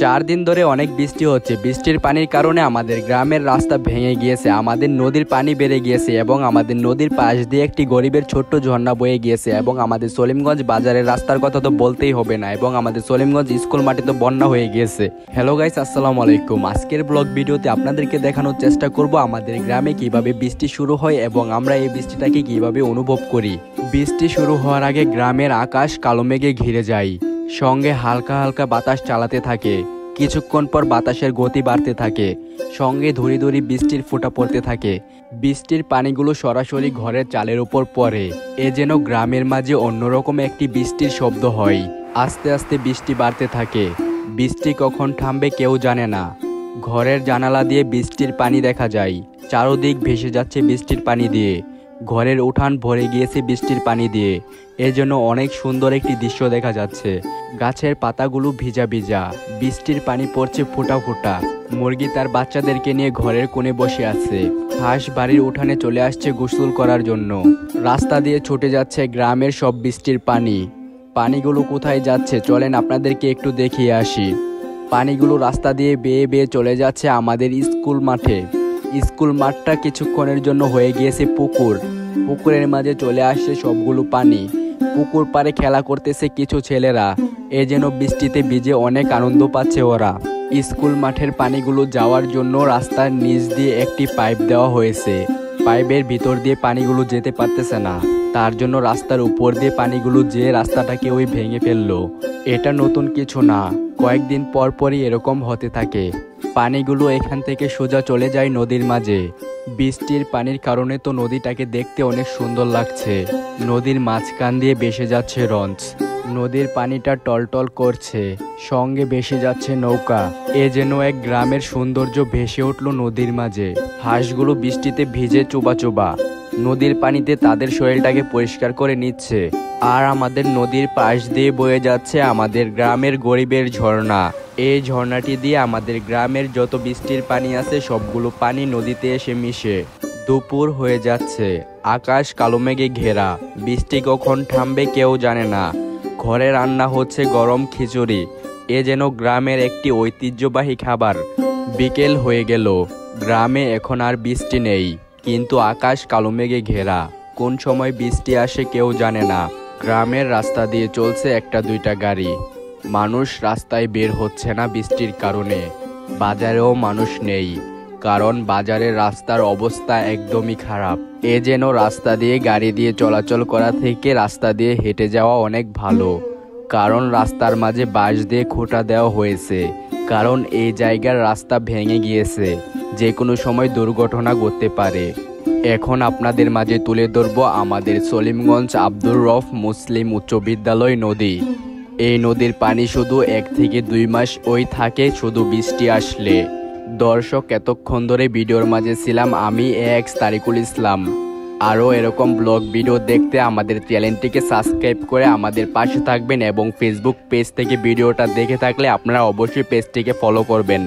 4 দিন ধরে অনেক বৃষ্টি হচ্ছে। বৃষ্টির পানির কারণে আমাদের গ্রামের রাস্তা ভেঙে গিয়েছে, আমাদের নদীর পানি বেড়ে গিয়েছে এবং আমাদের নদীর পাশ দিয়ে একটি গরিবের ছোট্ট ঝর্ণা বয়ে গিয়েছে এবং আমাদের সলিমগঞ্জ বাজারের রাস্তার কথা তো বলতেই হবে না এবং আমাদের সলিমগঞ্জ স্কুল মাঠে তো বন্যা হয়ে গিয়েছে। হ্যালো গাইস, আসসালামু আলাইকুম। আজকের ব্লগ ভিডিওতে আপনাদেরকে দেখানোর চেষ্টা করব আমাদের গ্রামে কিভাবে বৃষ্টি শুরু হয় এবং আমরা এই বৃষ্টিটাকে কিভাবে অনুভব করি। বৃষ্টি শুরু হওয়ার আগে গ্রামের আকাশ কালো মেঘে ঘিরে যায়, সঙ্গে হালকা হালকা বাতাস চালাতে থাকে। কিছুক্ষণ পর বাতাসের গতি বাড়তে থাকে, সঙ্গে ধরি ধরি বৃষ্টির ফোঁটা পড়তে থাকে। বৃষ্টির পানিগুলো সরাসরি ঘরের চালের উপর পড়ে। এ যেন গ্রামের মাঝে অন্যরকম একটি বৃষ্টির শব্দ হয়। আস্তে আস্তে বৃষ্টি বাড়তে থাকে। বৃষ্টি কখন থামবে কেউ জানে না। ঘরের জানালা দিয়ে বৃষ্টির পানি দেখা যায়, চারদিক ভেসে যাচ্ছে বৃষ্টির পানি দিয়ে। ঘরের উঠান ভরে গিয়েছে বৃষ্টির পানি দিয়ে। এজন্য অনেক সুন্দর একটি দৃশ্য দেখা যাচ্ছে। গাছের পাতাগুলো ভিজা ভিজা, বৃষ্টির পানি পড়ছে ফোঁটা ফোঁটা। মুরগি তার বাচ্চাদেরকে নিয়ে ঘরের কোণে বসে আছে। হাঁস বাড়ির উঠানে চলে আসছে গোসল করার জন্য। রাস্তা দিয়ে ছুটে যাচ্ছে গ্রামের সব বৃষ্টির পানি। পানিগুলো কোথায় যাচ্ছে চলেন আপনাদেরকে একটু দেখিয়ে আসি। পানিগুলো রাস্তা দিয়ে বেয়ে বেয়ে চলে যাচ্ছে আমাদের স্কুল মাঠে। স্কুল মাঠটা কিছুক্ষণের জন্য হয়ে গিয়েছে পুকুর। পুকুরের মাঝে চলে আসছে সবগুলো পানি। পুকুর পাড়ে খেলা করতেছে কিছু ছেলেরা। এ যেন বৃষ্টিতে ভিজে অনেক আনন্দ পাচ্ছে ওরা। স্কুল মাঠের পানিগুলো যাওয়ার জন্য রাস্তার নিচ দিয়ে একটি পাইপ দেওয়া হয়েছে। পাইপের ভিতর দিয়ে পানিগুলো যেতে পারতেছে না, তার জন্য রাস্তার উপর দিয়ে পানিগুলো যে রাস্তাটাকে ওই ভেঙে ফেললো। এটা নতুন কিছু না, কয়েকদিন পর পরই এরকম হতে থাকে। পানিগুলো এখান থেকে সোজা চলে যায় নদীর মাঝে। বৃষ্টির পানির কারণে তো নদীটাকে দেখতে অনেক সুন্দর লাগছে। নদীর মাঝখান দিয়ে ভেসে যাচ্ছে লঞ্চ। নদীর পানিটা টলটল করছে, সঙ্গে ভেসে যাচ্ছে নৌকা। এ যেন এক গ্রামের সৌন্দর্য ভেসে উঠল নদীর মাঝে। হাঁসগুলো বৃষ্টিতে ভিজে চোবা চোবা নদীর পানিতে তাদের শরীরটাকে পরিষ্কার করে নিচ্ছে। আর আমাদের নদীর পাশ দিয়ে বয়ে যাচ্ছে আমাদের গ্রামের গরিবের ঝর্ণা। এই ঝর্ণাটি দিয়ে আমাদের গ্রামের যত বৃষ্টির পানি আছে সবগুলো পানি নদীতে এসে মিশে। দুপুর হয়ে যাচ্ছে, আকাশ কালো মেঘে ঘেরা। বৃষ্টি কখন থামবে কেউ জানে না। ঘরে রান্না হচ্ছে গরম খিচুড়ি। এ যেন গ্রামের একটি ঐতিহ্যবাহী খাবার। বিকেল হয়ে গেল, গ্রামে এখন আর বৃষ্টি নেই, কিন্তু আকাশ কালো মেঘে ঘেরা। কোন সময় বৃষ্টি আসে কেউ জানে না। গ্রামের রাস্তা দিয়ে চলছে একটা দুইটা গাড়ি। মানুষ রাস্তায় বের হচ্ছে না বৃষ্টির কারণে। বাজারেও মানুষ নেই, কারণ বাজারের রাস্তার অবস্থা একদমই খারাপ। এ যেন রাস্তা দিয়ে গাড়ি দিয়ে চলাচল করা থেকে রাস্তা দিয়ে হেঁটে যাওয়া অনেক ভালো, কারণ রাস্তার মাঝে বাঁশ দিয়ে খোঁটা দেওয়া হয়েছে। কারণ এই জায়গার রাস্তা ভেঙে গিয়েছে, যে কোনো সময় দুর্ঘটনা ঘটতে পারে। এখন আপনাদের মাঝে তুলে ধরবো আমাদের সলিমগঞ্জ আব্দুর রফ মুসলিম উচ্চ বিদ্যালয় নদী। এই নদীর পানি শুধু 1 থেকে 2 মাস ওই থাকে শুধু বৃষ্টি আসলে। দর্শক, এতক্ষণ ধরে ভিডিওর মাঝে ছিলাম আমি এক্স তারিকুল ইসলাম। আরও এরকম ব্লগ ভিডিও দেখতে আমাদের চ্যানেলটিকে সাবস্ক্রাইব করে আমাদের পাশে থাকবেন এবং ফেসবুক পেজ থেকে ভিডিওটা দেখে থাকলে আপনারা অবশ্যই পেজটিকে ফলো করবেন।